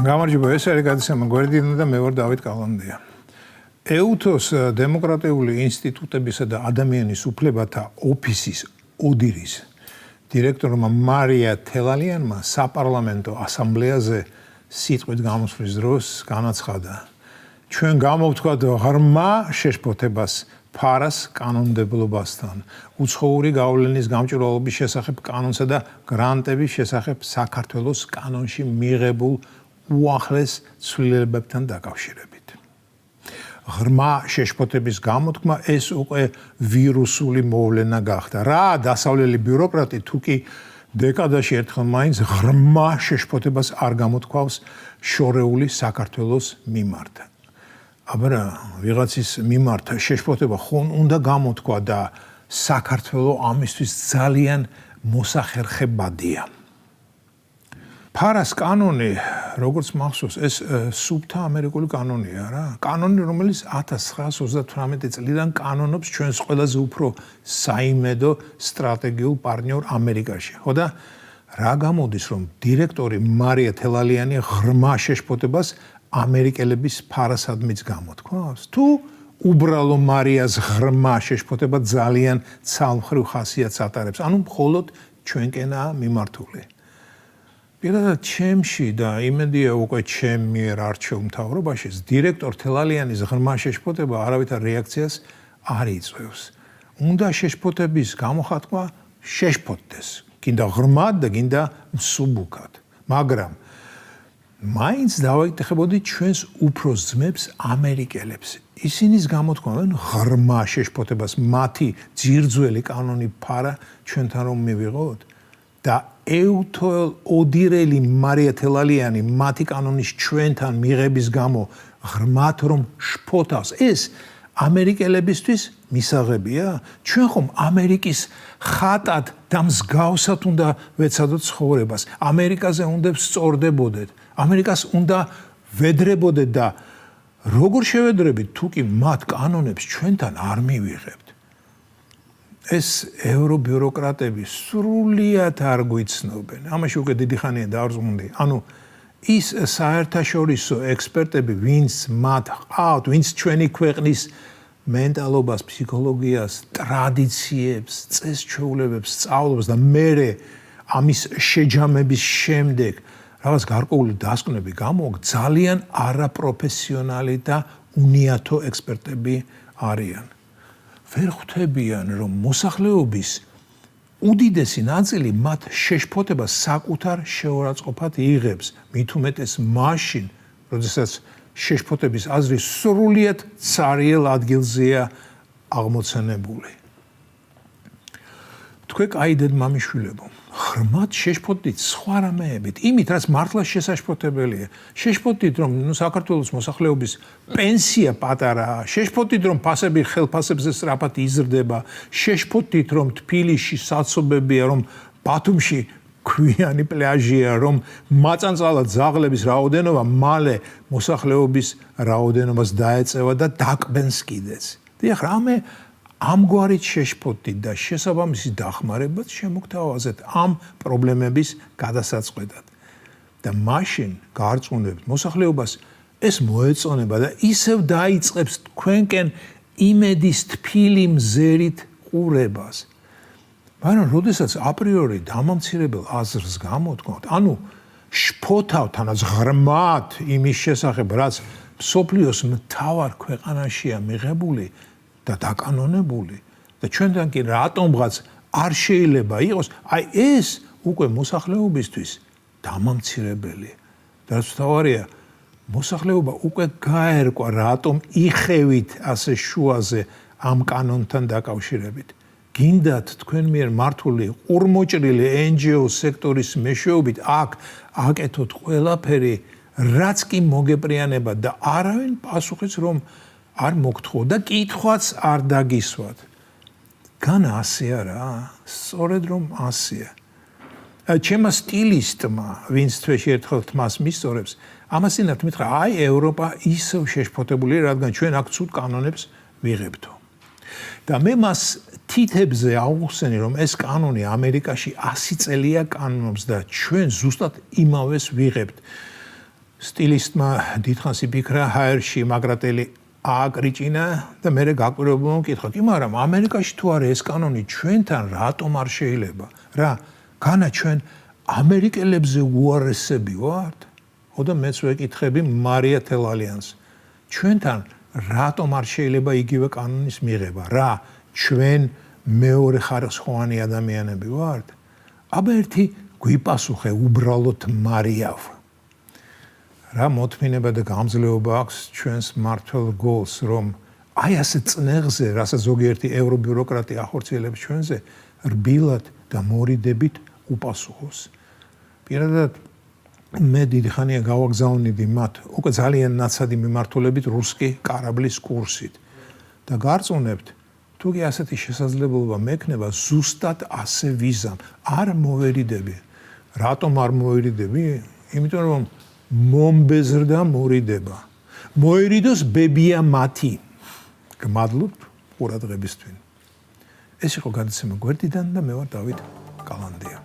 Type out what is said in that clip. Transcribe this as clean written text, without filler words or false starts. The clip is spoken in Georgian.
გამარჯობა, ეს არის გადაცემა გვერდინა და მე ვარ დავით კალანდია. EUTOS დემოკრატიული ინსტიტუტებისა და ადამიანის უფლებათა ოფისის ოდირის დირექტორმა მარია თელალიანმა საპარლამენტო ასამბლეაზე სიტყვით გამოსვლის დროს განაცხადა: ჩვენ გამოვთქვათ ღრმა შეშფოთებას ფარას კანონმდებლობასთან, უცხოური გავლენის გამჭვირვალობის შესახებ კანონსა და გრანტების შესახებ საქართველოს კანონში მიღებულ უახლეს ცვლილებებთან დაკავშირებით. ღრმა შეშფოთების გამოთქმა ეს უკვე ვირუსული მოვლენა გახდა. რა დასავლელი ბიუროკრატი თუ კი დეკადაში ერთხელ მაინც ღრმა შეშფოთებას არ გამოთქვავს შორეული საქართველოს მიმართ. აბა ვიღაცის მიმართ შეშფოთება ხომ უნდა გამოთქვა და საქართველოს ამისთვის ძალიან მოსახერხებადია. ფარას კანონი, როგორც მახსოვს, ეს სუფთა ამერიკული კანონია რა. კანონი, რომელიც 1938 წლიდან კანონობს ჩვენს ყველაზე უფრო საიმედო სტრატეგიულ პარტნიორ ამერიკაში. ხო და რა გამოდის, რომ დირექტორი მარია თელალიანი ღრმა შეშფოთებას ამერიკელების ფარასადმიც გამოთქვავს? თუ უბრალო მარიას ღრმა შეშფოთება ძალიან ცალმხრივ ხასიათს ატარებს, ანუ მხოლოდ ჩვენკენაა მიმართული. პირადად ჩემში და იმედია უკვე ჩემ მიერ არჩეულ მთავრობაში დირექტორ თელალიანის ღრმა შეშფოთება არავითარ რეაქციას არ იწვევს. უნდა შეშფოთების გამოხატვა შეშფოთდეს, გინდა ღრმად და გინდა მსუბუქად. მაგრამ მაინც დავაიტეხებოდი ჩვენს უფროს ძმებს ამერიკელებს. ისინის გამოთქვამენ ღრმა შეშფოთებას მათი ძირძველი კანონი ფარა ჩვენთან რომ მივიღოთ და EUTOL ოდირელი მარია თელალიანი მათი კანონის ჩვენთან მიღების გამო ღრმად რომ შფოთავს. ეს ამერიკელებისთვის მისაღებია? ჩვენ ხომ ამერიკის ხატად და მსგავსად უნდა ვეცადოთ ცხოვრებას. ამერიკაზე უნდა ვსწორდებოდეთ. ამერიკას უნდა ვედრებოდეთ და როგორ შევედრებით თუ კი მათ კანონებს ჩვენთან არ მივიღებთ? ეს ევრობიუროკრატები სრულიად არ გვიცნობენ. ამაში უკვე დიდი ხანია დავზრუნდი. ანუ ის საერთაშორისო ექსპერტები, ვინც მათ ყავთ, ვინც ჩვენი ქვეყნის მენტალობას, ფსიქოლოგიას, ტრადიციებს, წესჩვეულებებს სწავლობს და მერე ამის შეჯამების შემდეგ რაღაც გარკვეული დასკვნები გამოგ ძალიან არაპროფესიონალი და უნიათო ექსპერტები არიან. ვერ ხვდებიან, რომ მოსახლეობის უდიდესი ნაწილი მათ შეშფოთებას საკუთარ შეურაცხყოფად იღებს, მით უმეტეს მაშინ, როდესაც შეშფოთების აზრი სრულიად ცარიელ ადგილზეა აღმოცენებული. თქვენ კაი დედმამიშვილებო, ღრმად შეშფოთდით სხვა რამეებით, იმით, რაც მართლა შესაშფოთებელია. შეშფოთდით, რომ საქართველოს მოსახლეობის პენსია პატარაა, შეშფოთდით, რომ ფასები ხელფასებზე სწრაფად იზრდება, შეშფოთდით, რომ თბილისში საცობებია, რომ ბათუმში ქვიანი პლაჟია, რომ მაწანწალად ძაღლების რაოდენობა მალე მოსახლეობის რაოდენობას დაეწევა და დაკბენს კიდეც. დიახ, რამე ამგვარით შეშფოთდით და შესაბამისი დახმარებაც შემოგთავაზეთ ამ პრობლემების გადასაწყვეტად. და მაშინ გარწმუნებთ მოსახლეობას ეს მოეწონება და ისევ დაიწყებს თქვენკენ იმედის თბილი მზერით ყურებას. მაგრამ როდესაც აპრიორი დამამცირებელ აზრს გამოთქვათ, ანუ შფოთავთ თანაც ღრმად იმის შესახებ, რაც მსოფლიოს მთავარ ქვეყანაშია მიღებული და დაკანონებული და ჩვენთან კი რატომღაც არ შეიძლება იყოს, აი ეს უკვე მოსახლეობისთვის დამამცირებელი. და რაც მთავარია, მოსახლეობა უკვე გაერკვა, რატომ იხევით ასე შუაზე ამ კანონთან დაკავშირებით. გინდათ თქვენ მიერ მართული ყურმოჭრილი NGO სექტორის მეშვეობით აქ აკეთოთ ყველაფერი, რაც კი მოგეპრიანება და არავინ პასუხიც რომ არ მოგთხოვ და კითხვაც არ დაგისვათ. განა ასეა რა, სწორედ რომ ასეა. ჩემმა სტილისტმა, ვინც თვეში ერთხელ თმას მისწორებს, ამასინათ მითხრა, აი ევროპა ისევ შეშფოთებული, რადგან ჩვენ აქ ცუდ კანონებს ვიღებთო. და მე მას თითებზე აუხსენი, რომ ეს კანონი ამერიკაში 100 წელია კანონობს და ჩვენ ზუსტად იმავეს ვიღებთ. სტილისტმა დიდხანს იფიქრა ჰაერში მაგრატელი ააკრიჭინა და მე გაკვირვებულმა მკითხა, კი მაგრამ ამერიკაში თუ არა ეს კანონი ჩვენთან რატომ არ შეიძლება? რა, განა ჩვენ ამერიკელებზე უარესები ვართ? ოდა მეც ვეკითხები მარია თელალიანს. ჩვენთან რატომ არ შეიძლება იგივე კანონის მიღება? რა, ჩვენ მეორე ხარისხოვანი ადამიანები ვართ? აბა ერთი გვიპასუხე უბრალოდ მარიავ. რა მოთმინება და გამძლეობა აქვს ჩვენს მმართველ გოლს, რომ აი ასე წნეხზე, რასაც ზოგიერთი ევრობიუროკრატი ახორციელებს ჩვენზე, რბილად და მორიდებით უპასუხოს. პირადად მე დიდი ხანია გავაგზავნიდი მათ უკვე ძალიან ნაცადი მიმართულებით რუსკი კარაბლის კურსით და გარწმუნებთ, თუ კი ასეთი შესაძლებლობა მექნება, ზუსტად ასე ვიზამ, არ მოვერიდები. რატომ არ მოვერიდები? იმიტომ რომ მომბეზრდა მორიდება. მოერიდოს ბებია მათი. გმადლობთ ყურადღებისთვის. ეს იყო გადაცემა გვერდიდან და მე ვარ დავით კალანდია.